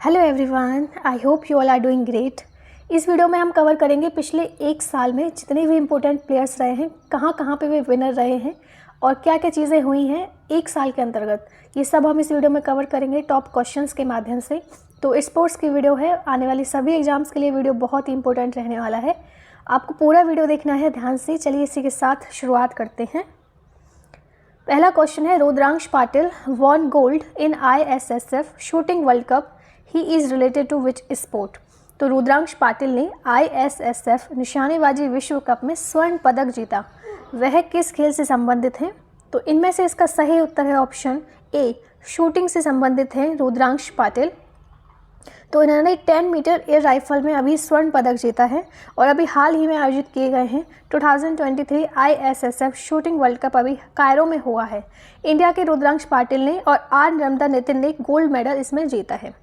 Hello everyone, I hope you all are doing great. इस video में हम cover करेंगे पिछले एक साल में जितने भी इम्पोर्टेंट प्लेयर्स रहे हैं, कहाँ कहाँ पे वे विनर रहे हैं और क्या क्या चीज़ें हुई हैं एक साल के अंतर्गत। ये सब हम इस वीडियो में कवर करेंगे टॉप क्वेश्चंस के माध्यम से। तो स्पोर्ट्स की वीडियो है, आने वाली सभी एग्जाम्स के लिए वीडियो बहुत ही इंपॉर्टेंट रहने वाला है। आपको पूरा वीडियो देखना है ध्यान से। चलिए इसी के साथ शुरुआत करते हैं। पहला क्वेश्चन है, Rudransh Patil won gold in ISSF shooting world cup, he is related to which sport. तो रुद्रांश पाटिल ने ISSF निशानेबाजी विश्व कप में स्वर्ण पदक जीता, वह किस खेल से संबंधित हैं? तो इनमें से इसका सही उत्तर है ऑप्शन ए, शूटिंग से संबंधित हैं रुद्रांश पाटिल। तो इन्होंने 10 मीटर एयर राइफल में अभी स्वर्ण पदक जीता है और अभी हाल ही में आयोजित किए गए हैं 2023 ISSF शूटिंग वर्ल्ड कप अभी कायरो में हुआ है। इंडिया के रुद्रांश पाटिल ने और आर नर्मदा नितिन ने गोल्ड मेडल इसमें जीता है।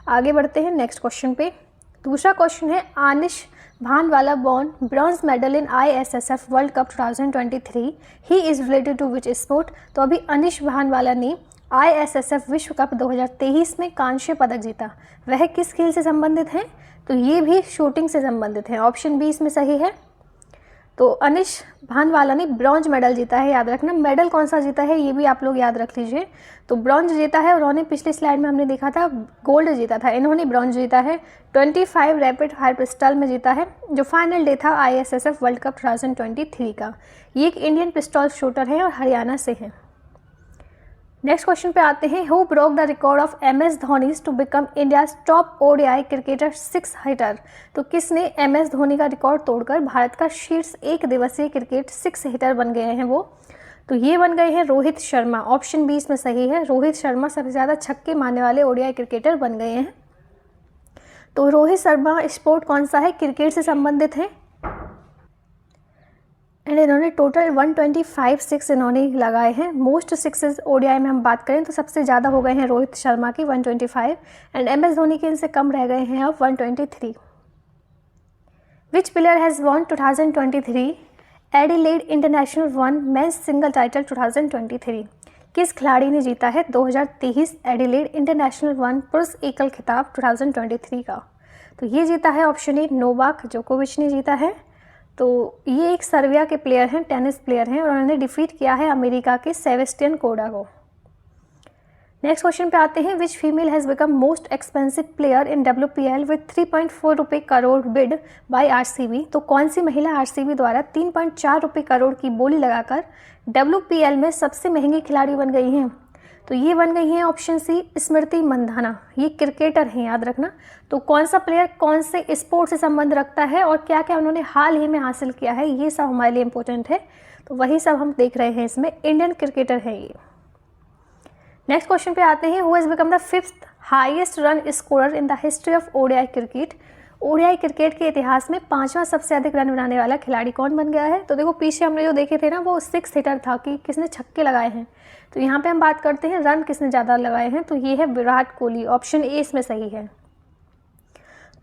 आगे बढ़ते हैं नेक्स्ट क्वेश्चन पे। दूसरा क्वेश्चन है, Anish Bhanwala won bronze medal in ISSF world cup 2023, he is related to which sport. तो अभी अनिश भानवाला ने ISSF विश्व कप 2023 में कांस्य पदक जीता, वह किस खेल से संबंधित हैं? तो ये भी शूटिंग से संबंधित है, ऑप्शन बी इसमें सही है। तो अनिश भानवाला ने ब्रॉन्ज मेडल जीता है, याद रखना। मेडल कौन सा जीता है ये भी आप लोग याद रख लीजिए। तो ब्रॉन्ज जीता है, उन्होंने पिछली स्लाइड में हमने देखा था गोल्ड जीता था, इन्होंने ब्रॉन्ज जीता है। 25 रैपिड फायर पिस्टल में जीता है, जो फाइनल डे था ISSF वर्ल्ड कप 2023 का। ये एक इंडियन पिस्टल शूटर है और हरियाणा से है। नेक्स्ट क्वेश्चन पे आते हैं, who broke the record of MS Dhoni to become India's top ODI cricketer 6 hitter. तो किसने MS धोनी का रिकॉर्ड तोड़कर भारत का शीर्ष एक दिवसीय क्रिकेट 6 हिटर बन गए हैं वो? तो ये बन गए हैं रोहित शर्मा, ऑप्शन बी इसमें सही है। रोहित शर्मा सबसे ज़्यादा छक्के मारने वाले ODI क्रिकेटर बन गए हैं। तो रोहित शर्मा स्पोर्ट कौन सा है? क्रिकेट से संबंधित है एंड इन्होंने टोटल 125 सिक्स इन्होंने लगाए हैं। मोस्ट सिक्सेस ODI में हम बात करें तो सबसे ज़्यादा हो गए हैं रोहित शर्मा की 125 एंड MS धोनी के इनसे कम रह गए हैं अब 123। विच player has won 2023 Adelaide international one men's single title 2023। किस खिलाड़ी ने जीता है 2023 एडिलेड इंटरनेशनल वन पुरुष एकल खिताब 2023 का? तो ये जीता है ऑप्शन ए, नोवाक जोकोविच ने जीता है। तो ये एक सर्बिया के प्लेयर हैं, टेनिस प्लेयर हैं और उन्होंने डिफीट किया है अमेरिका के सेबेस्टियन कोडा को। नेक्स्ट क्वेश्चन पे आते हैं, which female has become most expensive player in WPL with 3.4 रुपये करोड़ बिड बाय RCB। तो कौन सी महिला RCB द्वारा 3.4 रुपये करोड़ की बोली लगाकर WPL में सबसे महंगी खिलाड़ी बन गई हैं? तो ये बन गई हैं ऑप्शन सी, स्मृति मंधाना। ये क्रिकेटर हैं, याद रखना। तो कौन सा प्लेयर कौन से स्पोर्ट से संबंध रखता है और क्या क्या उन्होंने हाल ही में हासिल किया है, ये सब हमारे लिए इंपॉर्टेंट है। तो वही सब हम देख रहे हैं इसमें। इंडियन क्रिकेटर है ये। नेक्स्ट क्वेश्चन पे आते हैं, who has become the 5th highest run scorer in the history of ODI cricket. ODI cricket के इतिहास में 5वां सबसे अधिक रन बनाने वाला खिलाड़ी कौन बन गया है? तो देखो पीछे हमने जो देखे थे ना वो 6 हिटर था कि किसने छक्के लगाए हैं। तो यहाँ पे हम बात करते हैं रन किसने ज़्यादा लगाए हैं, तो ये है विराट कोहली, ऑप्शन ए इसमें सही है।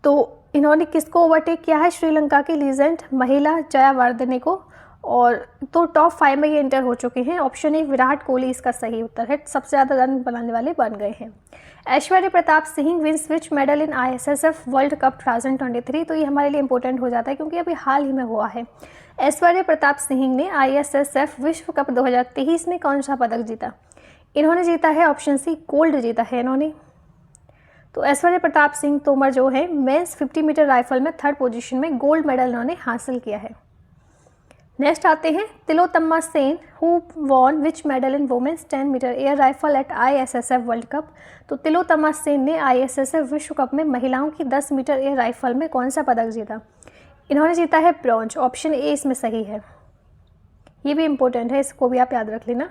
तो इन्होंने किसको ओवरटेक किया है? श्रीलंका की लीजेंड महिला जयावर्धने को, और तो टॉप 5 में ये एंटर हो चुके हैं। ऑप्शन ए विराट कोहली इसका सही उत्तर है, सबसे ज़्यादा रन बनाने वाले बन गए हैं। Aishwarya Pratap Singh wins which medal in ISSF world cup 2023। तो ये हमारे लिए इंपॉर्टेंट हो जाता है क्योंकि अभी हाल ही में हुआ है। ऐश्वर्या प्रताप सिंह ने ISSF विश्व कप 2023 में कौन सा पदक जीता? इन्होंने जीता है ऑप्शन सी, गोल्ड जीता है इन्होंने। तो ऐश्वर्या प्रताप सिंह तोमर जो है मेंस 50 मीटर राइफल में 3rd पोजीशन में गोल्ड मेडल इन्होंने हासिल किया है। नेक्स्ट आते हैं, Tilottama Sen who won which medal in women's 10 metre air rifle at ISSF world cup. तो तिलोत्तमा सेन ने ISSF विश्व कप में महिलाओं की 10 मीटर एयर राइफल में कौन सा पदक जीता? इन्होंने जीता है ब्रॉन्ज, ऑप्शन ए इसमें सही है। ये भी इंपॉर्टेंट है, इसको भी आप याद रख लेना।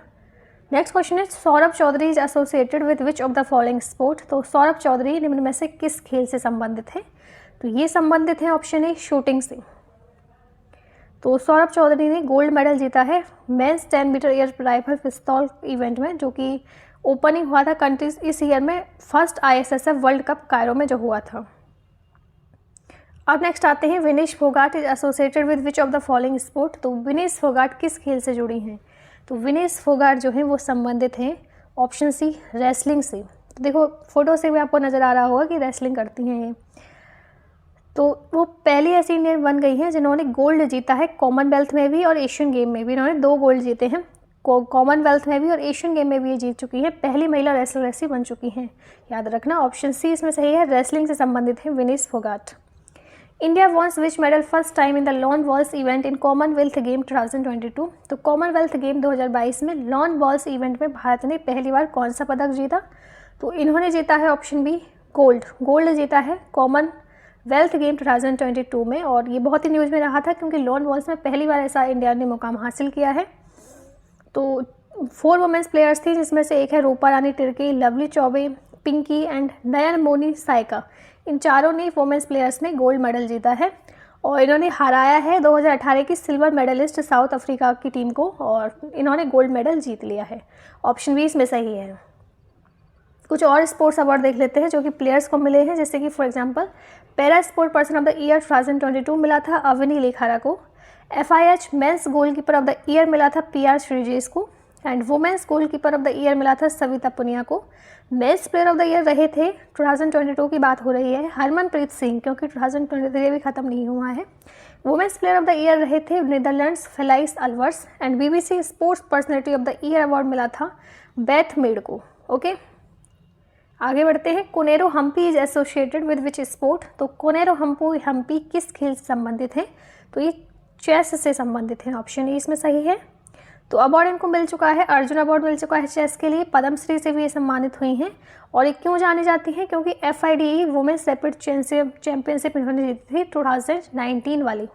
नेक्स्ट क्वेश्चन है, Saurabh Chaudhary is associated with which of the following sport. तो सौरभ चौधरी निम्न में से किस खेल से संबंधित है? तो ये संबंधित है ऑप्शन ए, शूटिंग से। तो सौरभ चौधरी ने गोल्ड मेडल जीता है मेंस 10 मीटर एयर राइफल पिस्तौल इवेंट में, जो कि ओपनिंग हुआ था कंट्रीज इस ईयर में first ISSF world cup Cairo में जो हुआ था। अब नेक्स्ट आते हैं, Vinesh Phogat is associated with which of the following sport. तो विनेश फोगाट किस खेल से जुड़ी हैं? तो विनेश फोगाट जो है वो संबंधित हैं ऑप्शन सी, रेसलिंग से। तो देखो फोटो से भी आपको नज़र आ रहा होगा कि रेसलिंग करती हैं ये। तो वो पहली ऐसी इंडियन बन गई हैं जिन्होंने गोल्ड जीता है कॉमनवेल्थ में भी और एशियन गेम में भी। इन्होंने 2 गोल्ड जीते हैं, कॉमनवेल्थ में भी और एशियन गेम में भी ये जीत चुकी हैं। पहली महिला रेसलर ऐसी बन चुकी हैं, याद रखना। ऑप्शन सी इसमें सही है, रेसलिंग से संबंधित है Vinesh Phogat. India wons which medal first time in the lawn balls event in Commonwealth game 2022। तो कॉमनवेल्थ गेम 2022 में लॉन बॉल्स इवेंट में भारत ने पहली बार कौन सा पदक जीता? तो इन्होंने जीता है ऑप्शन बी गोल्ड जीता है कॉमनवेल्थ गेम 2022 में। और ये बहुत ही न्यूज़ में रहा था क्योंकि लॉन बॉल्स में पहली बार ऐसा इंडिया ने मुकाम हासिल किया है। तो 4 वुमेंस प्लेयर्स थी, जिसमें से एक है रूपा रानी तिर्की, लवली चौबे, पिंकी एंड नयन मोनी साइका। इन चारों ने वुमेंस प्लेयर्स ने गोल्ड मेडल जीता है और इन्होंने हराया है 2018 की सिल्वर मेडलिस्ट साउथ अफ्रीका की टीम को और इन्होंने गोल्ड मेडल जीत लिया है। ऑप्शन बी इसमें सही है। कुछ और स्पोर्ट्स अवार्ड देख लेते हैं जो कि प्लेयर्स को मिले हैं, जैसे कि for example para sport person of the year 2022 मिला था अवनी लेखारा को। FIH men's goalkeeper of the year मिला था PR श्रीजेश को and women's goalkeeper of the year मिला था सविता पुनिया को। Men's player of the year रहे थे 2022 की बात हो रही है हरमनप्रीत सिंह, क्योंकि 2023 भी खत्म नहीं हुआ है। Women's player of the year रहे थे Netherlands Felice Albers and BBC sports personality of the year award मिला था बेथ मेड को। ओके, आगे बढ़ते हैं। Koneru Humpy is associated with which sport. तो कोनेरो हम्पी किस खेल से संबंधित है? तो ये चेस से संबंधित है। ऑप्शन ए इसमें सही है। तो अवार्ड इनको मिल चुका है, अर्जुन अवार्ड मिल चुका है चेस के लिए, पद्मश्री से भी ये सम्मानित हुई हैं। और ये क्यों जानी जाती हैं? क्योंकि FIDE वुमेन्स रैपिड चैंपियनशिप इन्होंने जीती थी 2019 वाली।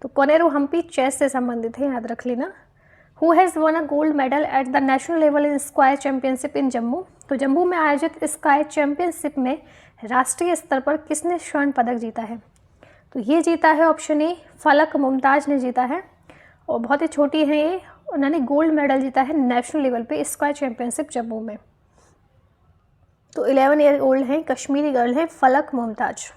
तो कोनेरो हम्पी चेस से संबंधित है, याद रख लेना। Who has one a gold medal at the national level in square championship इन जम्मू। तो जम्मू में आयोजित स्काई चैंपियनशिप में राष्ट्रीय स्तर पर किसने स्वर्ण पदक जीता है? तो ये जीता है ऑप्शन ए फलक मुमताज ने जीता है और बहुत ही छोटी है ये, उन्होंने गोल्ड मेडल जीता है नेशनल लेवल पे स्क्वायर चैंपियनशिप जम्मू में। तो 11 ईयर ओल्ड हैं, कश्मीरी गर्ल हैं फलक मुमताज।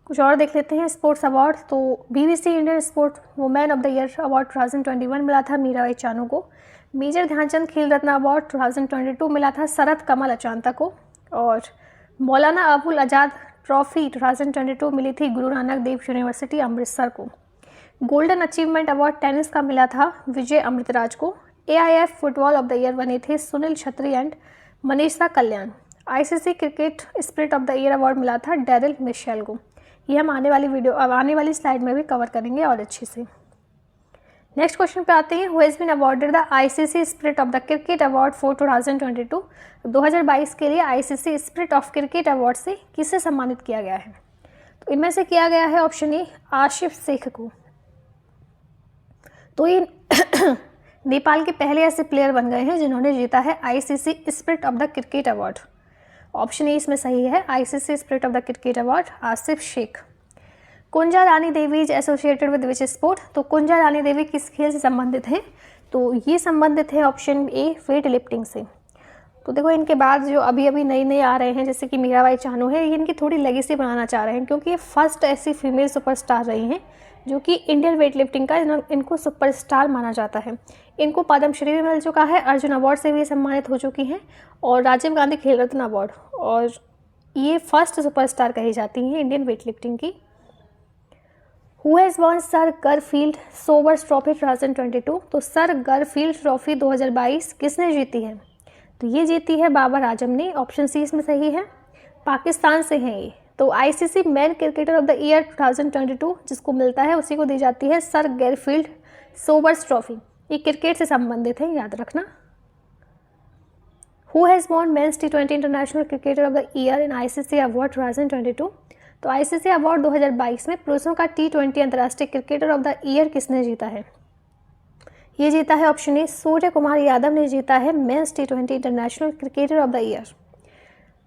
कुछ और देख लेते हैं स्पोर्ट्स अवार्ड। तो BBC Indian sport women of the year award 2021 मिला था मीराबाई चानू को। मेजर ध्यानचंद खेल रत्न अवार्ड 2022 मिला था शरद कमल अचांता को। और मौलाना अबुल आज़ाद ट्रॉफी 2022 मिली थी गुरु नानक देव यूनिवर्सिटी अमृतसर को। गोल्डन अचीवमेंट अवार्ड टेनिस का मिला था विजय अमृतराज को। AIF football of the year बने थे सुनील छत्री and Manisha Kalyan. ICC cricket spirit of the year award मिला था डेरिल मिशेल को। ये हम आने वाली स्लाइड में भी कवर करेंगे और अच्छे से। नेक्स्ट क्वेश्चन पे आते हैं। Who has been awarded the ICC spirit of the cricket award for 2022। 2022 के लिए ICC spirit of cricket award से किसे सम्मानित किया गया है? तो इनमें से किया गया है ऑप्शन ए आशिफ शेख को। तो ये नेपाल के पहले ऐसे प्लेयर बन गए हैं जिन्होंने जीता है ICC spirit of the cricket award. Option A इसमें सही है, ICC spirit of the cricket award Asif Sheikh. Kunja Rani Devi is associated with which sport. तो कुंजा रानी देवी किस खेल से संबंधित हैं? तो ये संबंधित है ऑप्शन ए वेट लिफ्टिंग से। तो देखो इनके बाद जो अभी नए आ रहे हैं जैसे कि मीराबाई चानू है, ये इनकी थोड़ी लेगेसी बनाना चाह रहे हैं क्योंकि ये फर्स्ट ऐसी फीमेल सुपरस्टार रही हैं जो कि इंडियन वेट लिफ्टिंग का इनको सुपरस्टार माना जाता है। इनको पद्मश्री भी मिल चुका है, अर्जुन अवार्ड से भी सम्मानित हो चुकी हैं और राजीव गांधी खेल रत्न अवार्ड, और ये फर्स्ट सुपरस्टार कही जाती हैं इंडियन वेट लिफ्टिंग की। Who has won sir Garfield Sobers trophy 2022। तो सर गरफील्ड ट्रॉफी 2022 किसने जीती है? तो ये जीती है बाबर आजम ने। ऑप्शन सी इसमें सही है, पाकिस्तान से हैं ये। तो ICC man cricketer of the year 2022 जिसको मिलता है उसी को दी जाती है सर गरफील्ड सोबर्स ट्रॉफी। ये क्रिकेट से संबंधित है, याद रखना। Who has won men's T20 international cricketer of the year in ICC award 2022। तो ICC अवार्ड 2022 में पुरुषों का T20 अंतर्राष्ट्रीय क्रिकेटर ऑफ द ईयर किसने जीता है? ये जीता है ऑप्शन ए सूर्य कुमार यादव ने जीता है men's T20 international cricketer of the year.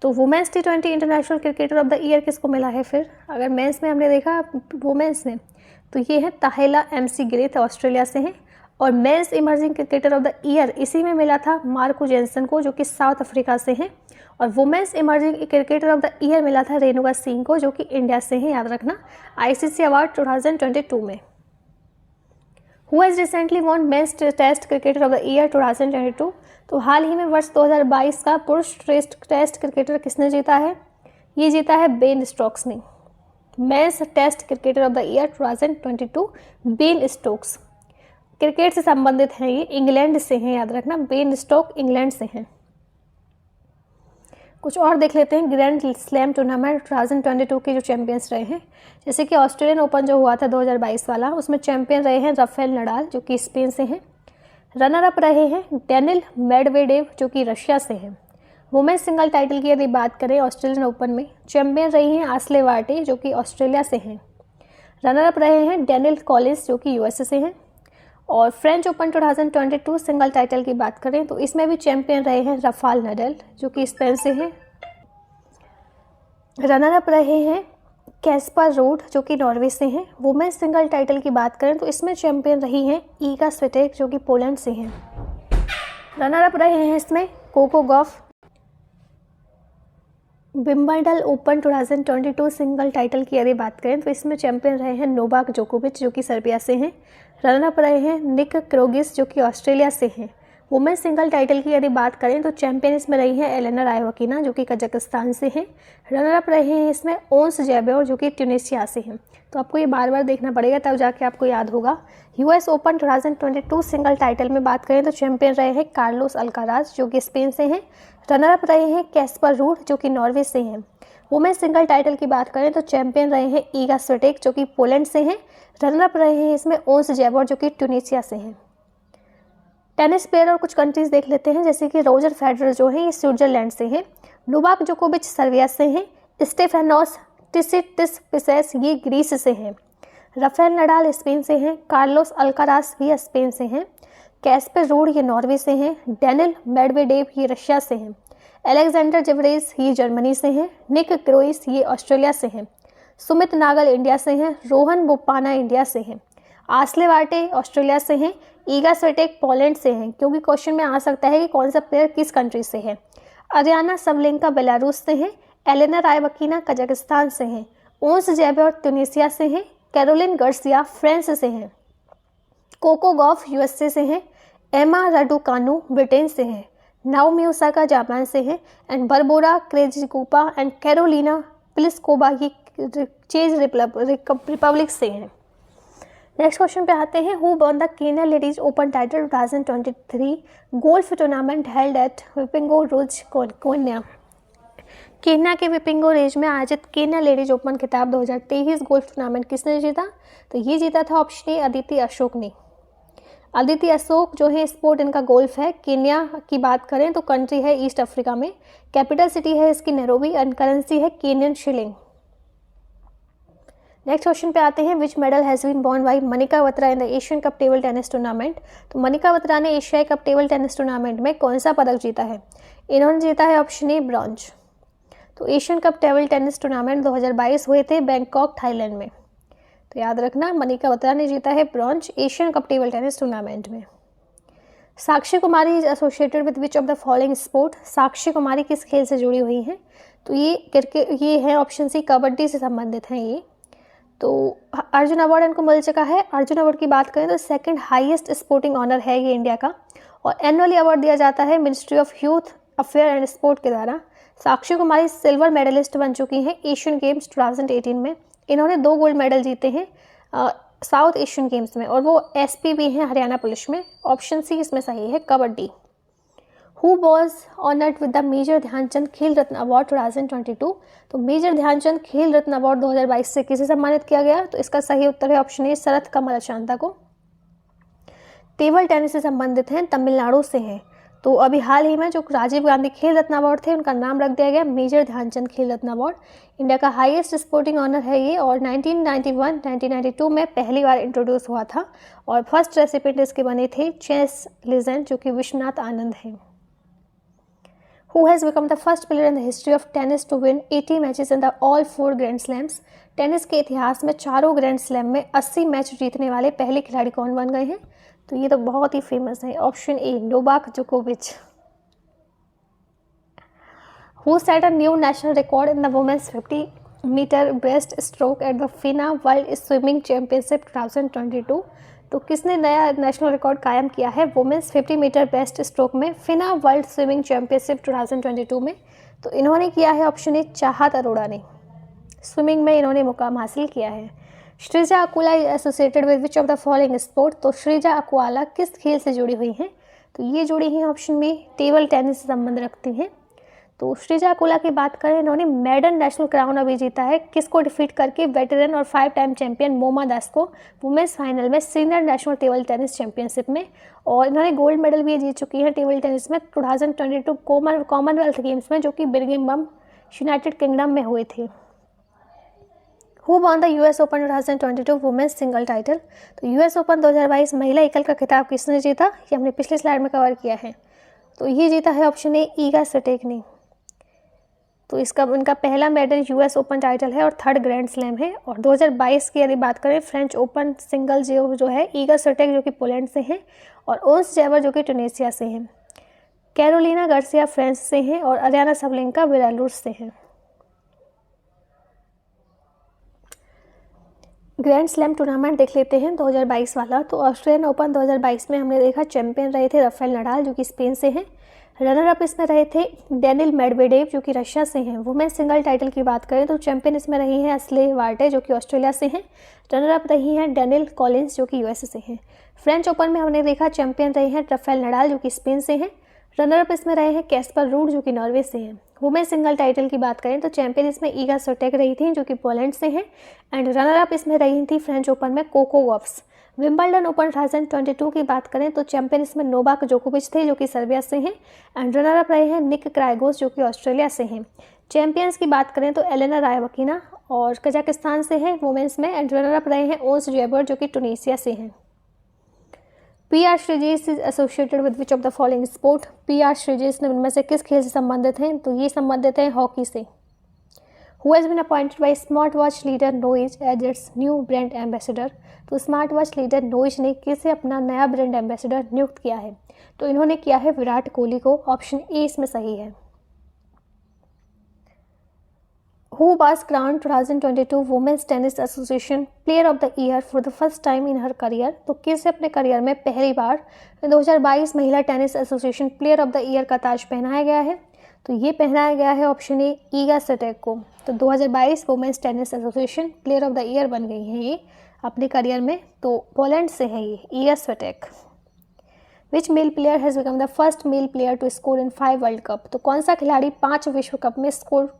तो women's T20 international cricketer of the year किसको मिला है? फिर अगर मेंस में हमने देखा वुमेन्स में तो ये है ताहिला MC गिलिथ ऑस्ट्रेलिया से हैं, और men's emerging cricketer of the year इसी में मिला था मार्को जेंसन को जो कि साउथ अफ्रीका से हैं, और women's emerging cricketer of the year मिला था रेणुका सिंह को जो कि इंडिया से हैं, याद रखना, ICC अवार्ड 2022 में। Who has recently won men's test cricketer of the year 2022। तो हाल ही में वर्ष 2022 का पुरुष टेस्ट क्रिकेटर किसने जीता है? ये जीता है बेन स्टोक्स ने। Men's test cricketer of the year 2022 Ben Stokes. Cricket से संबंधित हैं, ये इंग्लैंड से हैं, याद रखना, बेन स्टोक इंग्लैंड से हैं। कुछ और देख लेते हैं। ग्रैंड स्लैम टूर्नामेंट 2022 के जो चैंपियंस रहे हैं, जैसे कि ऑस्ट्रेलियन ओपन जो हुआ था 2022 वाला, उसमें चैंपियन रहे हैं राफेल नडाल जो कि स्पेन से हैं। रनर अप रहे हैं डेनिल मेडवेडेव जो कि रशिया से हैं। वुमेन्स सिंगल टाइटल की यदि बात करें ऑस्ट्रेलियन ओपन में, चैंपियन रही हैं आस्ले वार्टे जो कि ऑस्ट्रेलिया से हैं। रनर अप रहे हैं डेनिल कॉलिंस जो कि यूएसए से हैं। और फ्रेंच ओपन 2022 सिंगल टाइटल की बात करें तो इसमें भी चैंपियन रहे हैं राफेल नडाल जो कि स्पेन से हैं। रनर अप रहे हैं कैस्पर रूड जो कि नॉर्वे से हैं। वुमेन्स सिंगल टाइटल की बात करें तो इसमें चैंपियन रही हैं ईगा स्विटेक जो कि पोलैंड से हैं। रनर अप रहे हैं इसमें Coco Gauff. Wimbledon open 2022 single title की यदि बात करें तो इसमें चैंपियन रहे हैं नोवाक जोकोविच जो कि सर्बिया से हैं। रनर अप रहे हैं निक क्रोगिस जो कि ऑस्ट्रेलिया से हैं। वुमेन्स सिंगल टाइटल की यदि बात करें तो चैंपियन इसमें रही हैं एलेना रायवकीना जो कि कजाकिस्तान से हैं। रनर अप रहे हैं इसमें ओंस जैबेर जो कि ट्यूनीशिया से हैं। तो आपको ये बार बार देखना पड़ेगा तब जाके आपको याद होगा। यूएस ओपन 2022 सिंगल टाइटल में बात करें तो चैंपियन रहे हैं कार्लोस अल्काराज जो कि स्पेन से हैं। रनर अप रहे हैं कैस्पर रूड जो कि नॉर्वे से हैं। वुमेन्स सिंगल टाइटल की बात करें तो चैंपियन रहे हैं ईगा स्विटेक जो कि पोलैंड से हैं। रनर अप रहे हैं इसमें ओंस जैबेर जो कि ट्यूनीशिया से हैं। टेनिस प्लेयर और कुछ कंट्रीज देख लेते हैं, जैसे कि रोजर फेडरर जो है ये स्विट्जरलैंड से हैं। नोवाक जोकोविच सर्बिया से हैं। स्टेफानोस टिसिपास ये ग्रीस से हैं। राफेल नडाल स्पेन से हैं। कार्लोस अल्काराज भी स्पेन से हैं। कैस्पर रूड ये नॉर्वे से हैं। डेनिल मेडवेडेव ये रशिया से हैं। अलेक्जेंडर जेवरेज ये जर्मनी से हैं। निक क्रोइस ये ऑस्ट्रेलिया से हैं। सुमित नागल इंडिया से हैं। रोहन बोपाना इंडिया से हैं। आस्ले वार्टे ऑस्ट्रेलिया से हैं। ईगा स्विटेक पोलैंड से हैं, क्योंकि क्वेश्चन में आ सकता है कि कौन सा प्लेयर किस कंट्री से है। अरियाना सबलेंका बेलारूस से हैं। एलेना रायवकीना कजाकिस्तान से हैं। ओंस जैबेर ट्यूनीशिया से हैं। कैरोलिन गार्सिया फ्रांस से हैं। कोको गॉफ यूएसए से हैं। एमा राडुकानु ब्रिटेन से हैं। नाओमी ओसाका जापान से हैं। And Barbora Krejcikova and Karolina Pliskova ये चेक रिपब्लिक से हैं। नेक्स्ट क्वेश्चन पे आते हैं। Who won the Kenya ladies open title 2023 golf tournament held at Vipingo Ridge Kenya. Kenya के विपिंगो रेज में आयोजित केन्या लेडीज ओपन खिताब 2023 गोल्फ टूर्नामेंट किसने जीता? तो ये जीता था ऑप्शन ए अदिति अशोक ने। अदिति अशोक जो है स्पोर्ट इनका गोल्फ है। केन्या की बात करें तो कंट्री है ईस्ट अफ्रीका में। कैपिटल सिटी है इसकी नैरोबी एंड करेंसी है केनियन शिलिंग। नेक्स्ट क्वेश्चन पे आते हैं। Which medal has been won by Manika Batra in the Asian cup table tennis tournament. तो मनिका बत्रा ने एशियाई कप टेबल टेनिस टूर्नामेंट में कौन सा पदक जीता है? इन्होंने जीता है ऑप्शन ए ब्रॉन्ज। तो Asian cup table tennis tournament 2022 हुए थे बैंकॉक थाईलैंड में। तो याद रखना मनिका बत्रा ने जीता है bronze Asian cup table tennis tournament में। Sakshi Kumari is associated with which of the following sport. Sakshi Kumari किस खेल से जुड़ी हुई हैं? तो ये है ऑप्शन सी कबड्डी से संबंधित हैं ये। तो अर्जुन अवार्ड इनको मिल चुका है। अर्जुन अवार्ड की बात करें तो सेकंड हाईएस्ट स्पोर्टिंग ऑनर है ये इंडिया का, और एनुअली अवार्ड दिया जाता है ministry of youth affair and sport के द्वारा। साक्षी कुमारी सिल्वर मेडलिस्ट बन चुकी हैं एशियन गेम्स 2018 में। इन्होंने 2 गोल्ड मेडल जीते हैं साउथ एशियन गेम्स में, और वो एसपी भी हैं हरियाणा पुलिस में। ऑप्शन सी इसमें सही है kabaddi. Who was honoured with the major Dhyan Chand Khel Ratna award 2022। तो मेजर ध्यानचंद खेल रत्न अवार्ड 2022 से किसे सम्मानित किया गया? तो इसका सही उत्तर है ऑप्शन ए शरद कमल अशांता को। टेबल टेनिस से संबंधित हैं, तमिलनाडु से हैं। तो अभी हाल ही में जो राजीव गांधी खेल रत्न अवार्ड थे उनका नाम रख दिया गया major Dhyan Chand Khel Ratna award. India का हाईएस्ट स्पोर्टिंग ऑनर है ये, और 1991-1992 में पहली बार इंट्रोड्यूस हुआ था, और फर्स्ट रेसिपिएंट इसके बने थे चेस लेजेंड जो कि विश्वनाथ आनंद हैं। Who has become the first player in the history of tennis to win 80 matches in the all 4 grand slams. Tennis के इतिहास में चारों ग्रैंड स्लैम में 80 मैच जीतने वाले पहले खिलाड़ी कौन बन गए हैं? तो ये तो बहुत ही फेमस है, ऑप्शन ए नोवाक जोकोविच। Who set a new national record in the women's 50 metre breast stroke at the FINA world swimming championship 2022। तो किसने नया नेशनल रिकॉर्ड कायम किया है वुमेंस 50 मीटर बेस्ट स्ट्रोक में फिना वर्ल्ड स्विमिंग चैंपियनशिप 2022 में? तो इन्होंने किया है ऑप्शन ए चाहत अरोड़ा ने। स्विमिंग में इन्होंने मुकाम हासिल किया है। Sreeja Akula is associated with which of the following sport? तो श्रीजा अकुला किस खेल से जुड़ी हुई हैं? तो ये जुड़ी हैं ऑप्शन में टेबल टेनिस से संबंध रखती हैं। तो श्रीजा अकुला की बात करें, इन्होंने मेडन नेशनल क्राउन अभी जीता है, किसको डिफीट करके? वेटरन और 5 टाइम चैंपियन मोमा दास को वुमेन्स फाइनल में senior national table tennis championship में। और इन्होंने गोल्ड मेडल भी जीत चुकी हैं टेबल टेनिस में 2022 कॉमनवेल्थ गेम्स में, जो कि बिर्मिंघम यूनाइटेड किंगडम में हुए थे। Who won the US open 2022 women's single title? तो यूएस ओपन 2022 महिला एकल का खिताब किसने जीता? ये हमने पिछले स्लाइड में कवर किया है। तो ये जीता है ऑप्शन ए ईगा स्विटेक ने। तो इसका उनका पहला मेडल यूएस ओपन टाइटल है और 3rd ग्रैंड स्लैम है। और 2022 की यदि बात करें फ्रेंच ओपन सिंगल जो है ईगा स्विटेक जो कि पोलैंड से हैं, और ओन्स जैबर जो कि ट्यूनीशिया से हैं, कैरोलिना गार्सिया फ्रांस से हैं, और अरियाना सबलेंका बेलारूस से हैं। ग्रैंड स्लैम टूर्नामेंट देख लेते हैं 2022 वाला। तो ऑस्ट्रेलियन ओपन 2022 में हमने देखा चैंपियन रहे थे राफेल नडाल जो कि स्पेन से हैं। रनर अप इसमें रहे थे डेनिल मेडवेडेव जो कि रशिया से हैं। वुमेन्स सिंगल टाइटल की बात करें तो चैंपियन इसमें रही हैं असले वार्टे जो कि ऑस्ट्रेलिया से हैं। रनर अप रही हैं डेनिल कॉलिंस जो कि यूएस से हैं। फ्रेंच ओपन में हमने देखा चैंपियन रहे हैं राफेल नडाल जो कि स्पेन से हैं। रनर अप इसमें रहे हैं कैस्पर रूड जो कि नॉर्वे से हैं। वुमेन्स सिंगल टाइटल की बात करें तो चैंपियन इसमें ईगा स्विटेक रही थी जो कि पोलैंड से हैं। एंड रनर अप इसमें रही थी फ्रेंच ओपन में कोको गॉफ्स। विंबलडन ओपन 2022 की बात करें तो चैंपियन इसमें नोवाक जोकोविच थे जो कि सर्बिया से हैं। एंड रनर अप रहे हैं निक क्राइगोस जो कि ऑस्ट्रेलिया से हैं। चैंपियंस की बात करें तो एलेना रायवकीना और कजाकिस्तान से हैं वुमेन्स में। एंड रनर अप रहे हैं ओन्स जैबर जो कि ट्यूनीशिया से हैं। PR Sreejesh is associated with which of the following sport? PR Sreejesh ने उनमें से किस खेल से संबंधित हैं? तो ये संबंधित हैं हॉकी से। Who has been appointed by smart watch leader Noise as its new brand ambassador? तो स्मार्ट वॉच लीडर नोइज ने किसे अपना नया ब्रांड एम्बेसडर नियुक्त किया है? तो इन्होंने किया है विराट कोहली को। ऑप्शन ए इसमें सही है। Who was crowned 2022 women's tennis association player of the year for the first time in her career? तो किसे अपने करियर में पहली बार 2022 महिला tennis association player of the year का ताज पहनाया गया है? तो ये पहनाया गया है ऑप्शन ए ईगा स्विटेक को। तो 2022 women's tennis association player of the year बन गई हैं ये अपने करियर में। तो पोलैंड से है ये Iga Swiatek. Which male player has become the first male player to score in 5 world cup? तो कौन सा खिलाड़ी 5 विश्व कप में स्कोर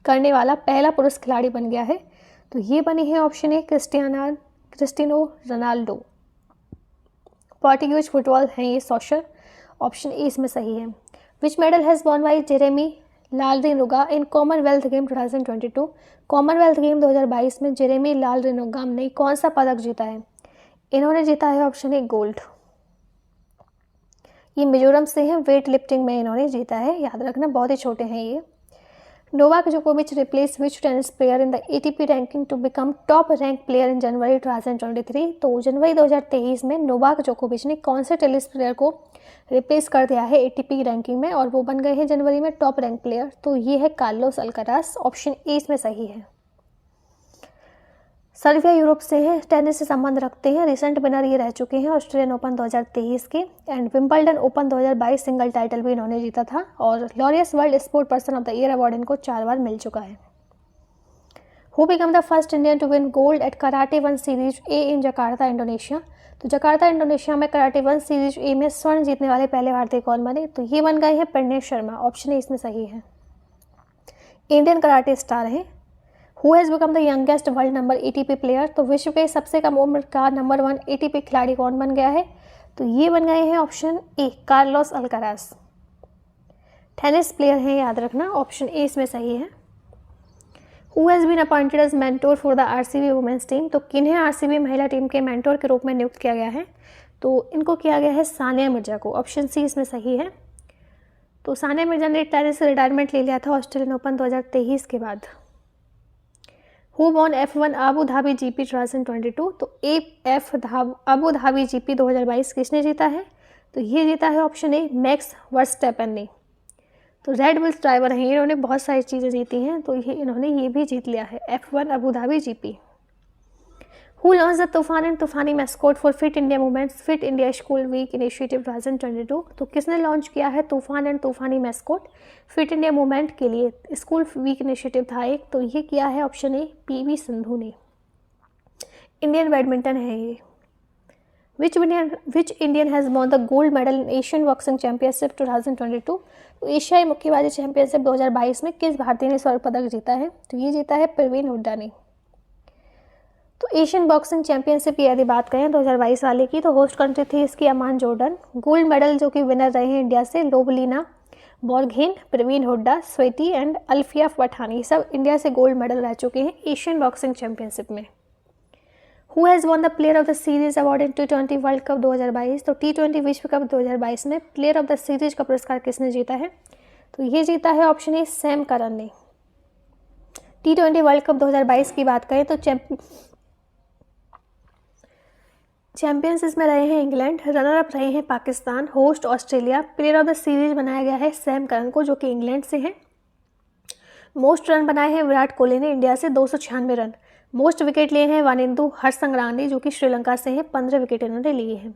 करने वाला पहला पुरुष खिलाड़ी बन गया है? तो ये बनी है option A Cristiano Ronaldo. Portuguese football है ये सॉशर। ऑप्शन ए इसमें सही है। Which medal has won by Jeremy Lalrinnunga in Commonwealth game 2022? Commonwealth game 2022 में जेरेमी लालरिनुगा ने कौन सा पदक जीता है? इन्होंने जीता है ऑप्शन ए गोल्ड। ये मिजोरम से हैं, वेट लिफ्टिंग में इन्होंने जीता है, याद रखना बहुत ही छोटे हैं ये। नोवाक जोकोविच replace which tennis player in the ATP ranking to become top rank player in January 2023? तो जनवरी 2023 में नोवाक जोकोविच ने कौन से टेनिस प्लेयर को रिप्लेस कर दिया है एटीपी रैंकिंग में और वो बन गए हैं जनवरी में टॉप रैंक प्लेयर? तो ये है कार्लोस अल्कारास। ऑप्शन ए इसमें सही है। सर्बिया यूरोप से है, टेनिस से संबंध रखते हैं। रिसेंट विनर ये रह चुके हैं ऑस्ट्रेलियन ओपन 2023 के। And Wimbledon open 2022 single title भी इन्होंने जीता था। और Laureus world sport person of the year award इनको 4 बार मिल चुका है। Who become the first Indian to win gold at karate 1 series A in Jakarta Indonesia? तो जकार्ता इंडोनेशिया में कराटे 1 सीरीज ए में स्वर्ण जीतने वाले पहले भारतीय कौन बने? तो ये बन गए हैं प्रज्ञेश शर्मा। ऑप्शन ए इसमें सही है। इंडियन कराटे स्टार हैं। Who has become the youngest world number ATP player? तो विश्व के सबसे कम उम्र का नंबर 1 एटीपी खिलाड़ी कौन बन गया है? तो ये बन गए हैं option A Carlos Alcaraz. Tennis player हैं, याद रखना। ऑप्शन ए इसमें सही है। Who has been appointed as mentor for the RCB women's team? तो किन्हें आरसीबी महिला टीम के मेंटोर के रूप में नियुक्त किया गया है? तो इनको किया गया है सानिया मिर्जा को। ऑप्शन सी इसमें सही है। तो सानिया मिर्जा ने टेनिस से रिटायरमेंट ले लिया था ऑस्ट्रेलियन ओपन 2023 के बाद। Who won F1 Abu Dhabi GP 2022? तो अबू धाबी जीपी 2022 किसने जीता है? तो ये जीता है ऑप्शन ए मैक्स वर्स्टैपेन ने। तो रेड बुल्स ड्राइवर हैं, इन्होंने बहुत सारी चीज़ें जीती हैं, तो ये इन्होंने ये भी जीत लिया है F1 Abu Dhabi GP. Who launch the Toofan and Toofani mascot for fit India movement fit India school week initiative 2022? तो किसने लॉन्च किया है तूफान and Toofani mascot fit India movement के लिए? स्कूल वीक इनिशिएटिव था एक, तो ये किया है ऑप्शन ए पीवी संधू ने। इंडियन बैडमिंटन है ये। Which Indian has won the gold medal in Asian boxing championship 2022? तो एशियाई मुक्केबाजी चैंपियनशिप 2022 में किस भारतीय ने स्वर्ण पदक जीता है? तो ये जीता है प्रवीण हुड्डा ने। तो एशियन बॉक्सिंग चैंपियनशिप की यदि बात करें 2022 वाले की, तो होस्ट कंट्री थी इसकी अमान जॉर्डन। गोल्ड मेडल जो कि विनर रहे हैं इंडिया से लोवलीना बोर्गोहेन, प्रवीण हुड्डा, स्वेटी एंड अल्फिया पठानी, सब इंडिया से गोल्ड मेडल रह चुके हैं एशियन बॉक्सिंग चैंपियनशिप में। Who has won the player of the series award in T20 world cup 2022? तो T20 विश्व कप 2022 में प्लेयर ऑफ द सीरीज का पुरस्कार किसने जीता है? तो ये जीता है ऑप्शन ए सैम करन ने। T20 वर्ल्ड कप 2022 की बात करें तो चैंपियंस इसमें रहे हैं इंग्लैंड, रनर अप रहे हैं Pakistan, host Australia. Player of the series बनाया गया है सैम करन को, जो कि इंग्लैंड से हैं। मोस्ट रन बनाए हैं विराट कोहली ने इंडिया से 296 रन। मोस्ट विकेट लिए हैं वानिंदु हरसंग्रानी जो कि श्रीलंका से हैं, 15 विकेट इन्होंने लिए हैं।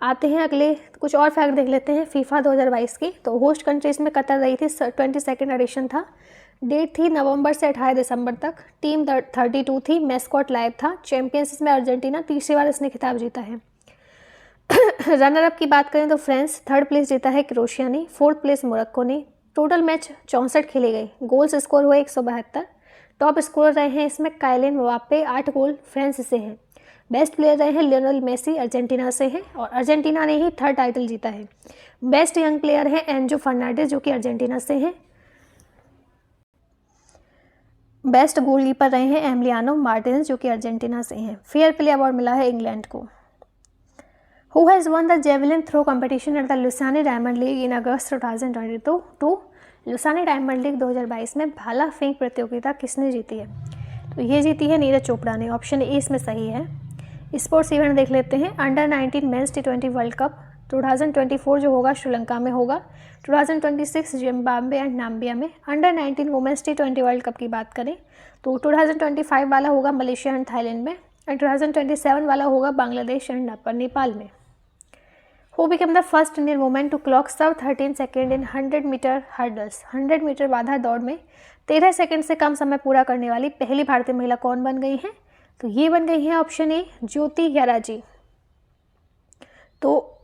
आते हैं अगले कुछ और फैक्ट देख लेते हैं फीफा 2022 की। तो होस्ट कंट्रीज में कतर रही थी, 22nd एडिशन था। डेट थी नवंबर से 18 दिसंबर तक। टीम 32 थी, मैस्कॉट लाइव था। चैंपियंस में अर्जेंटीना, तीसरी बार इसने खिताब जीता है। रनर अप की बात करें तो फ्रांस, थर्ड प्लेस जीता है क्रोशिया ने, फोर्थ प्लेस मोरक्को ने। टोटल मैच 64 खेले गए, गोल्स स्कोर हुए 172। टॉप स्कोर रहे हैं इसमें काइलिन म्बाप्पे, 8 गोल फ्रांस से हैं। बेस्ट प्लेयर रहे हैं लियोनेल मेसी, अर्जेंटीना से हैं और अर्जेंटीना ने ही थर्ड टाइटल जीता है। बेस्ट यंग प्लेयर है एंजो फर्नांडिस जो कि अर्जेंटीना से हैं। बेस्ट गोलकीपर रहे हैं एमिलियानो मार्टिनेज जो कि अर्जेंटीना से हैं। फेयर प्ले अवार्ड मिला है इंग्लैंड को। Who has won the javelin throw competition at the Lausanne diamond league in August 2022? Lausanne diamond league 2022 में भाला फेंक प्रतियोगिता किसने जीती है? तो ये जीती है नीरज चोपड़ा ने। ऑप्शन ए इसमें सही है। स्पोर्ट्स इवेंट देख लेते हैं। Under 19 mains T20 world cup 2024 जो होगा श्रीलंका में होगा। 2026 जिम्बाब्वे एंड नाम्बिया में। Under 19 women's T20 world cup की बात करें तो 2025 वाला होगा मलेशिया एंड थाईलैंड में एंड 2027 वाला होगा बांग्लादेश एंड नेपाल में। Who become the first Indian woman to clock sub 13 second in 100 meter hurdles? 100 meter बाधा दौड़ में 13 सेकेंड से कम समय पूरा करने वाली पहली भारतीय महिला कौन बन गई है? तो ये बन गई है ऑप्शन ए ज्योति याराजी। तो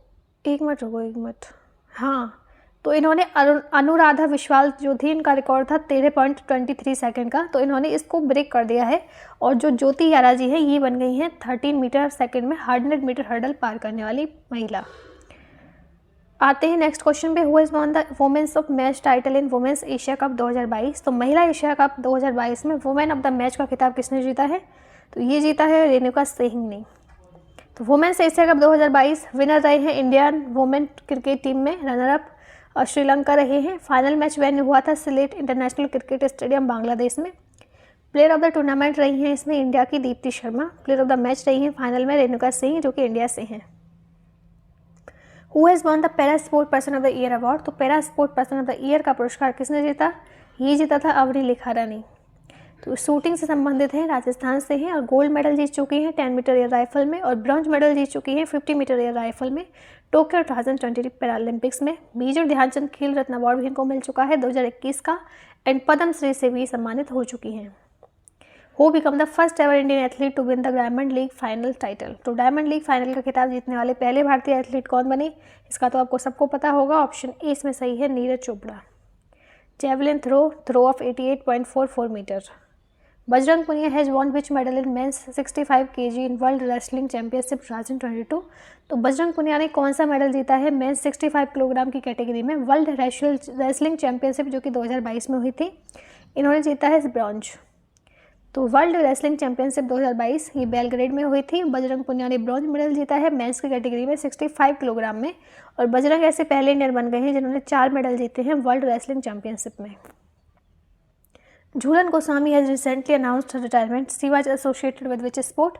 एक मिनट हाँ, तो इन्होंने अनुराधा विश्वाल जो थी, इनका रिकॉर्ड था 13.23 सेकेंड का, तो इन्होंने इसको ब्रेक कर दिया है। और जो ज्योति याराजी है ये बन गई है 13 मीटर सेकेंड में 100 मीटर हर्डल पार करने वाली महिला। आते हैं नेक्स्ट क्वेश्चन पे। Who has won the women's of match title in women's Asia cup 2022? तो महिला एशिया कप 2022 में वुमेन ऑफ द मैच का खिताब किसने जीता है? तो ये जीता है रेणुका सिंह ने। तो वुमेन्स एशिया कप 2022 विनर रहे हैं इंडियन वुमेन क्रिकेट टीम में, रनर अप श्रीलंका रहे हैं। फाइनल मैच वेन्यू हुआ था Sylhet international cricket stadium Bangladesh में। प्लेयर ऑफ द टूर्नामेंट रही हैं इसमें इंडिया की Deepti Sharma. Player of the match रही हैं फाइनल में रेणुका सिंह जो कि इंडिया से हैं। Who has won the para sport person of the year award? तो para sport person of the year का पुरस्कार किसने जीता? ये जीता था अवनी लिखारा ने। तो शूटिंग से संबंधित हैं, राजस्थान से हैं और गोल्ड मेडल जीत चुकी हैं 10 मीटर एयर राइफल में और ब्रॉन्ज मेडल जीत चुकी हैं 50 मीटर एयर राइफल में टोक्यो 2020 पैरालंपिक्स में। मेजर ध्यानचंद खेल रत्न अवार्ड भी इनको मिल चुका है 2021 का एंड पद्म श्री से भी सम्मानित हो चुकी हैं। Who become the first ever Indian athlete to win the diamond league final title? तो डायमंड लीग फाइनल का खिताब जीतने वाले पहले भारतीय एथलीट कौन बने? इसका तो आपको सबको पता होगा। ऑप्शन ए इसमें सही है, Neeraj Chopra. Javelin throw of 88.44 meter. Bajrang Punia has won which medal in men's 65 kg in world wrestling championship 2022? तो बजरंग पुनिया ने कौन सा मेडल जीता है मेंस 65 किलोग्राम की कैटेगरी में वर्ल्ड रेसलिंग चैंपियनशिप जो कि 2022 में हुई थी? इन्होंने जीता है ब्रॉन्ज। तो वर्ल्ड रेसलिंग चैंपियनशिप 2022 ये बेलग्रेड में हुई थी। बजरंग पुनिया ने ब्रॉन्ज मेडल जीता है मेंस की कैटेगरी में 65 किलोग्राम में और बजरंग ऐसे पहले इंडियन बन गए हैं जिन्होंने 4 मेडल जीते हैं वर्ल्ड रेसलिंग चैंपियनशिप में। Jhulan Goswami has recently announced retirement she was associated with which sport?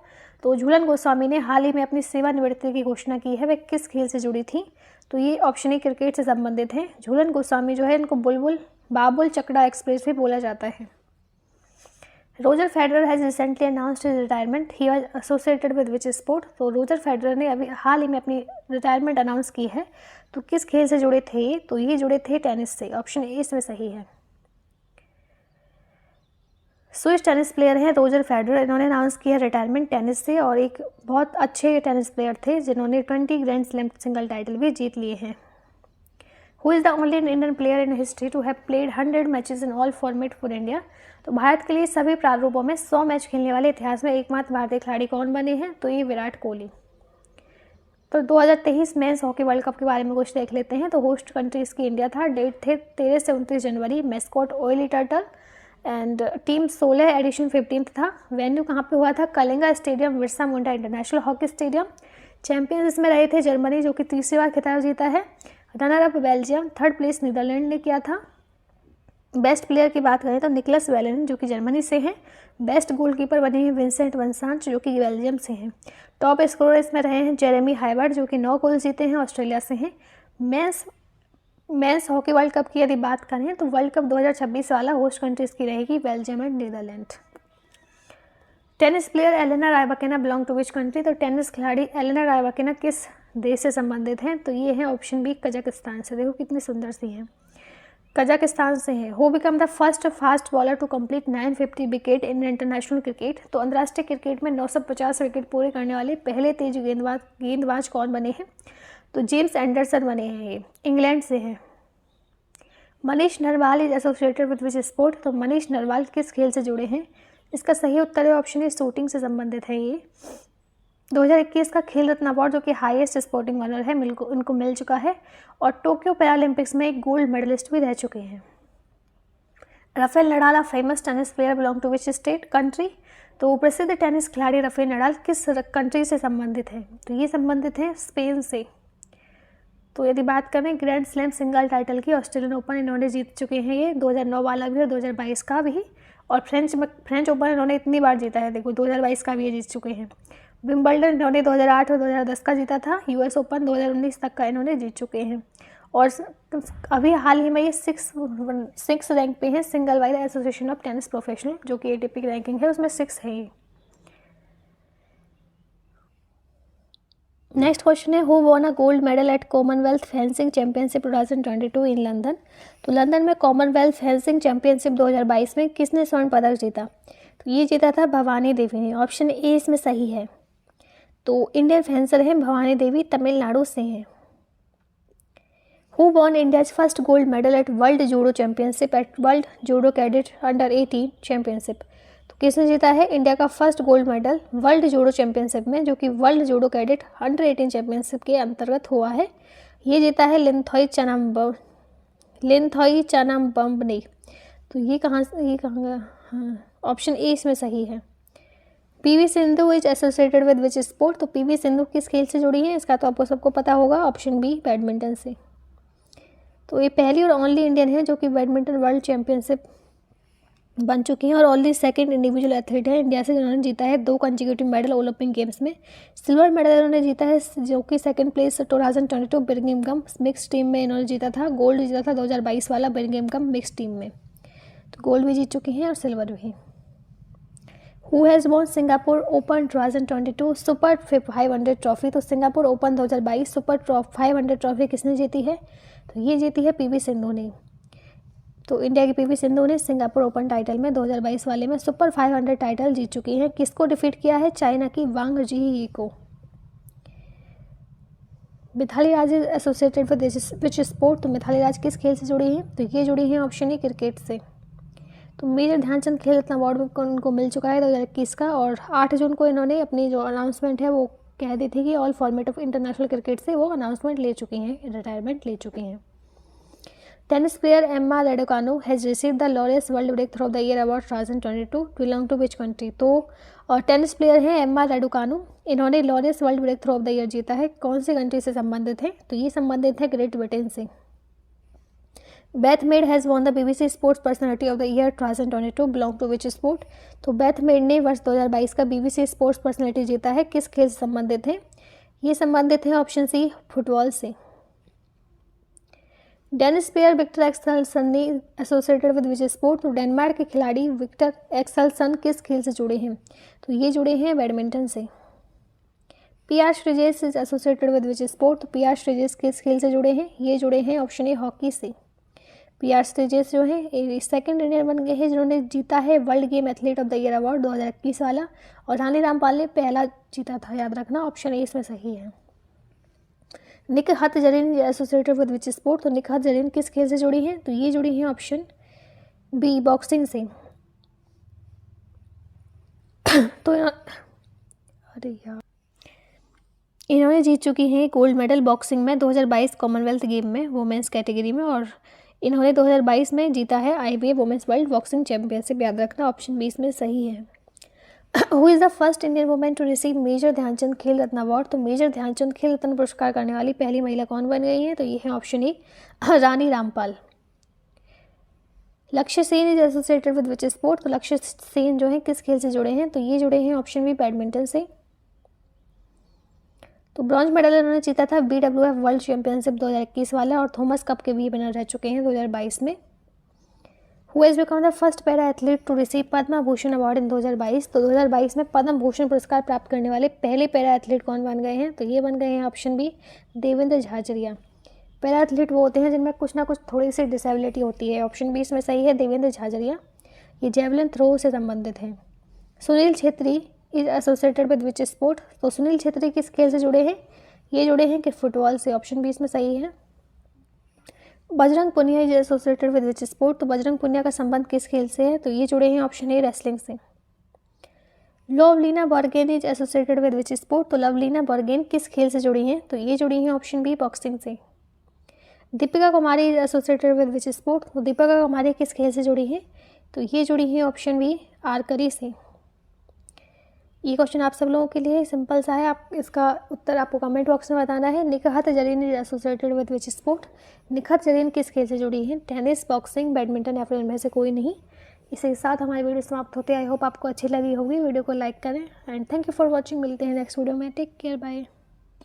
तो झूलन गोस्वामी ने हाल ही में अपनी सेवानिवृत्ति की घोषणा की है। वे किस खेल से जुड़ी थी? तो ये ऑप्शन ए क्रिकेट से संबंधित है। झूलन गोस्वामी जो है इनको बुलबुल बाबुल चकड़ा एक्सप्रेस भी बोला जाता है। Roger Federer has recently announced his retirement, he was associated with which sport. तो रोजर फेडरर ने अभी हाल ही में अपनी रिटायरमेंट अनाउंस की है, तो किस खेल से जुड़े थे ये? तो ये जुड़े थे टेनिस से। ऑप्शन ए इसमें सही है। स्विस टेनिस प्लेयर हैं रोजर फेडरर, इन्होंने अनाउंस किया रिटायरमेंट टेनिस से, और एक बहुत अच्छे टेनिस प्लेयर थे जिन्होंने 20 ग्रैंड स्लैम सिंगल टाइटल भी जीत लिए हैं। Who is the only Indian player in history to have played 100 matches in all format for India. तो भारत के लिए सभी प्रारूपों में 100 मैच खेलने वाले इतिहास में एकमात्र भारतीय खिलाड़ी कौन बने हैं? तो ये विराट कोहली। तो 2023 मेंस हॉकी वर्ल्ड कप के बारे में कुछ देख लेते हैं। तो होस्ट कंट्रीज़ की इंडिया था, डेट थे 13 से 29 जनवरी, mascot Olly turtle, and team 16 edition 15 था। वेन्यू कहाँ पे हुआ था? Kalinga stadium, Birsa Munda international hockey stadium. Champions इसमें रहे थे जर्मनी, जो कि तीसरी बार खिताब जीता है। Runner up Belgium, third place Netherlands ने किया था। बेस्ट प्लेयर की बात करें तो निकलस वेलेन जो कि जर्मनी से हैं। बेस्ट गोलकीपर बने हैं विंसेंट वनसांच जो कि बेल्जियम से हैं। टॉप स्कोरर इसमें रहे हैं जेरेमी हाइवर्ड जो कि 9 गोल जीते हैं, ऑस्ट्रेलिया से हैं। मेंस हॉकी वर्ल्ड कप की यदि बात करें तो वर्ल्ड कप 2026 वाला होस्ट कंट्रीज़ की रहेगी Belgium and Netherlands. Tennis player Elena Rybakina belong to which country. तो टेनिस खिलाड़ी एलेना रायबाकिना किस देश से संबंधित हैं? तो ये है ऑप्शन बी कजाकिस्तान से। देखो कितनी सुंदर सी हैं, कजाकिस्तान से हैं। Who become the first fast bowler to complete 950 wicket in international cricket. तो अंतर्राष्ट्रीय क्रिकेट में 950 विकेट पूरे करने वाले पहले तेज गेंदबाज कौन बने हैं? तो जेम्स एंडरसन बने हैं, ये इंग्लैंड से हैं। Manish Narwal is associated with which sport. तो मनीष नरवाल किस खेल से जुड़े हैं? इसका सही उत्तर है ऑप्शन ए, शूटिंग से संबंधित है ये। 2021 का खेल रत्न अवार्ड जो कि हाईएस्ट स्पोर्टिंग ऑनर है उनको मिल चुका है, और टोक्यो पैरालंपिक्स में एक गोल्ड मेडलिस्ट भी रह चुके हैं। Rafael Nadal famous tennis player belong to which state country. तो प्रसिद्ध टेनिस खिलाड़ी राफेल नडाल किस कंट्री से संबंधित है? तो ये संबंधित है स्पेन से। तो यदि बात करें ग्रैंड स्लैम सिंगल टाइटल की, ऑस्ट्रेलियन ओपन इन्होंने जीत चुके हैं, ये 2009 वाला भी और 2022 का भी, और फ्रेंच ओपन इन्होंने इतनी बार जीता है, देखो 2022 का भी ये जीत चुके हैं। विंबलडन इन्होंने 2008 और 2010 का जीता था। यूएस ओपन 2019 तक का इन्होंने जीत चुके हैं, और अभी हाल ही में ये 6 रैंक पे हैं single wide association of tennis professional, जो कि एटीपी की रैंकिंग है उसमें 6 है ये। नेक्स्ट क्वेश्चन है, who won a gold medal eight Commonwealth fencing championship 2022 in London. तो लंदन में कॉमनवेल्थ फेंसिंग चैंपियनशिप 2022 में किसने स्वर्ण पदक जीता? तो ये जीता था भवानी देवी ने। ऑप्शन ए इसमें सही है। तो इंडियन फेंसर हैं भवानी देवी, तमिलनाडु से हैं। Who won India's first gold medal at world judo championship at world judo cadet under 18 championship. तो किसने जीता है इंडिया का first gold medal world judo championship में, जो कि world judo cadet under 18 championship के अंतर्गत हुआ है? ये जीता है लिनथॉई चनाम्बम ने। तो ये कहाँ हाँ, ऑप्शन ए इसमें सही है। PV Sindhu is associated with which sport. तो पीवी सिंधु किस खेल से जुड़ी है? इसका तो आपको सबको पता होगा, ऑप्शन बी बैडमिंटन से। तो ये पहली और ओनली इंडियन है जो कि बैडमिंटन वर्ल्ड चैंपियनशिप बन चुकी हैं, और ओनली सेकंड इंडिविजुअल एथलीट है इंडिया से जिन्होंने जीता है 2 कंसेक्यूटिव मेडल ओलंपिक गेम्स में। सिल्वर मेडल इन्होंने जीता है जो कि second place 2022 Birmingham mix team में इन्होंने जीता था। गोल्ड जीता था 2022 वाला बर्मिंघम मिक्स टीम में। तो गोल्ड भी जीत चुकी हैं और सिल्वर भी। Who has von Singapore open 2022 super 500 trophy. तो सिंगापुर ओपन 2022 सुपर 500 ट्रॉफी किसने जीती है? तो ये जीती है पीवी सिंधु ने। तो इंडिया की पीवी सिंधु ने सिंगापुर ओपन टाइटल में 2022 वाले में सुपर 500 टाइटल जीत चुकी हैं। किसको डिफीट किया है? चाइना की वांग जी को। Mithali Raj is associated with which sport. तो मिथाली राज किस खेल से जुड़ी हैं? तो ये जुड़ी हैं ऑप्शन ए क्रिकेट से। तो मेजर ध्यानचंद खेल रत्न अवार्ड उनको मिल चुका है 2021 का, और 8 जून को इन्होंने अपनी जो अनाउंसमेंट है वो कह दी थी कि all format of international cricket से वो अनाउंसमेंट ले चुकी हैं, रिटायरमेंट ले चुकी हैं। Tennis player Emma Raducanu has receive the Laureus world break through of the year award 2022 belong to which country. तो और टेनिस प्लेयर हैं एम्मा रेडुकानो, इन्होंने Laureus world break through of the year जीता है। कौन सी कंट्री से संबंधित है? तो ये संबंधित है ग्रेट ब्रिटेन से। Beth Mead has won the BBC sports personality of the year 2022 belong to which sport. तो बेथ मेड ने वर्ष 2022 का बीबीसी स्पोर्ट्स पर्सनालिटी जीता है। किस खेल से संबंधित है? ये संबंधित है ऑप्शन सी फुटबॉल से। डेनिस प्लेयर विक्टर एक्सेल्सन ने एसोसिएटेड विद विच स्पोर्ट? तो डेनमार्क के खिलाड़ी विक्टर एक्सेल्सन किस खेल से जुड़े हैं? तो ये जुड़े हैं बैडमिंटन से। PR Sreejesh is associated with which sport? तो पीआर श्रीजेश किस खेल से जुड़े हैं? ये जुड़े हैं ऑप्शन ए हॉकी से। पीआर श्रीजेश जो है सेकंड इंडियन बन गए हैं जिन्होंने जीता है world game athlete of the year award 2021 वाला, और रानी रामपाल ने पहला जीता था, याद रखना, ऑप्शन ए इसमें सही है। निक हथजरीन एसोसिएटेड विद विच स्पोर्ट? तो निक हथजरीन किस खेल से जुड़ी हैं? तो ये जुड़ी हैं ऑप्शन बी बॉक्सिंग से। तो अरे यार, इन्होंने जीत चुकी हैं गोल्ड मेडल बॉक्सिंग में 2022 कॉमनवेल्थ गेम में वुमेंस कैटेगरी में, और इन्होंने 2022 में जीता है IBA women's world boxing championship, याद रखना, ऑप्शन बी इसमें सही है। Who is the first Indian woman to receive major Dhyan Chand Khel Ratna award? तो मेजर ध्यानचंद खेल रत्न पुरस्कार करने वाली पहली महिला कौन बन गई है? तो ये है ऑप्शन ए रानी रामपाल। लक्ष्य Sen is associated with which sport? तो लक्ष्य सेन जो है किस खेल से जुड़े हैं? तो ये जुड़े हैं ऑप्शन बी बैडमिंटन से। तो ब्रॉन्ज मेडल इन्होंने जीता था BWF वर्ल्ड चैंपियनशिप 2021 वाला, और थॉमस कप के भी विनर रह चुके हैं 2022 में। Who has become the first para athlete to receive Padma Bhushan award in 2022? तो 2022 में पद्म भूषण पुरस्कार प्राप्त करने वाले पहले पैरा एथलीट कौन बन गए हैं? तो ये बन गए हैं option B Devendra Jhajharia. Para athlete वो होते हैं जिनमें कुछ ना कुछ थोड़ी सी डिसेबिलिटी होती है, ऑप्शन बी इसमें सही है, देवेंद्र झाझरिया। ये जेवलिन थ्रो से संबंधित हैं। Sunil Chhetri is associated with which sport? तो सुनील छेत्री किस खेल से जुड़े हैं? ये जुड़े हैं कि फुटबॉल से, ऑप्शन बी इसमें सही है। Bajrang Punia is associated with which sport? तो बजरंग पुनिया का संबंध किस खेल से है? तो ये जुड़े हैं ऑप्शन ए रेसलिंग से। Lovlina bargain is associated with which sport? तो लवलीना बॉर्गेन किस खेल से जुड़ी हैं? तो ये जुड़ी हैं ऑप्शन बी बॉक्सिंग से। Deepika Kumari is associated with which sport? तो दीपिका कुमारी किस खेल से जुड़ी हैं? तो ये जुड़ी हैं ऑप्शन बी आर्करी से। ये क्वेश्चन आप सब लोगों के लिए सिंपल सा है, आप इसका उत्तर आपको कमेंट बॉक्स में बताना है। Nikhat Zareen is associated with which sport? Nikhat Zareen किस खेल से जुड़ी है? टेनिस, बॉक्सिंग, बैडमिंटन या फिर इनमें से कोई नहीं। इसी के साथ हमारी वीडियो समाप्त होते हैं। आई होप आपको अच्छी लगी होगी। वीडियो को लाइक करें and thank you for watching. मिलते हैं नेक्स्ट वीडियो में। Take care, bye.